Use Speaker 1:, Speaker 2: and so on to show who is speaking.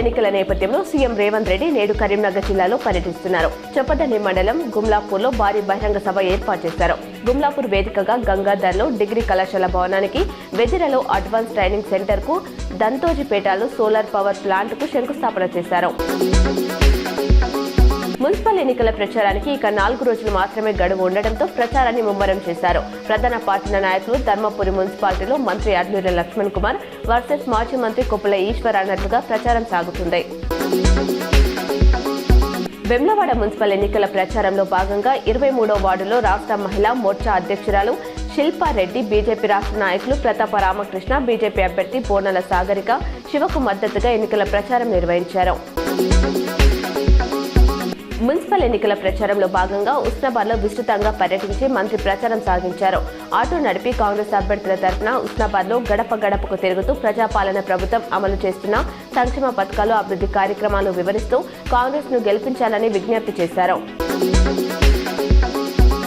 Speaker 1: ఎన్నికల నేపథ్యంలో సీఎం రేవంత్ రెడ్డి నేడు కరీంనగర్ జిల్లాలో పర్యటిస్తున్నారు. చొప్పదండి మండలం గుమ్లాపూర్లో భారీ బహిరంగ సభ ఏర్పాటు చేశారు. గుమ్లాపూర్ వేదికగా గంగాధర్లో డిగ్రీ కళాశాల భవనానికి, వెదిరలో అడ్వాన్స్ ట్రైనింగ్ సెంటర్ కు, దంతోజిపేటలో సోలార్ పవర్ ప్లాంట్ కు శంకుస్థాపన చేశారు. మున్సిపల్ ఎన్నికల ప్రచారానికి ఇక 4 రోజులు మాత్రమే గడువు ఉండడంతో ప్రచారాన్ని ముమ్మరం చేశారు. ప్రధాన పార్టీల నాయకులు ధర్మపురి మున్సిపాలిటీలో మంత్రి అడ్లూరి లక్ష్మణ్ కుమార్ వర్సెస్ మాజీ మంత్రి కొప్పుల ఈశ్వర్ అన్నట్లుగా ప్రచారం సాగుతుంది. వేములవాడ మున్సిపల్ ఎన్నికల ప్రచారంలో భాగంగా 23వ వార్డులో రాష్ట్ర మహిళా మోర్చా అధ్యక్షురాలు శిల్పారెడ్డి, బీజేపీ రాష్ట్ర నాయకులు ప్రతాప రామకృష్ణ, బీజేపీ అభ్యర్థి బోనల సాగరిక శివకు మద్దతుగా ఎన్నికల ప్రచారం నిర్వహించారు. మున్సిపల్ ఎన్నికల ప్రచారంలో భాగంగా ఉస్నాబాద్లో విస్తృతంగా పర్యటించి మంత్రి ప్రచారం సాగించారు. ఆటో నడిపి కాంగ్రెస్ అభ్యర్థుల తరఫున ఉస్నాబాద్లో గడప గడపకు తిరుగుతూ ప్రజాపాలన ప్రభుత్వం అమలు చేస్తున్న సంక్షేమ పథకాలు, అభివృద్ధి కార్యక్రమాలు వివరిస్తూ కాంగ్రెస్ ను గెలిపించాలని విజ్ఞప్తి చేశారు.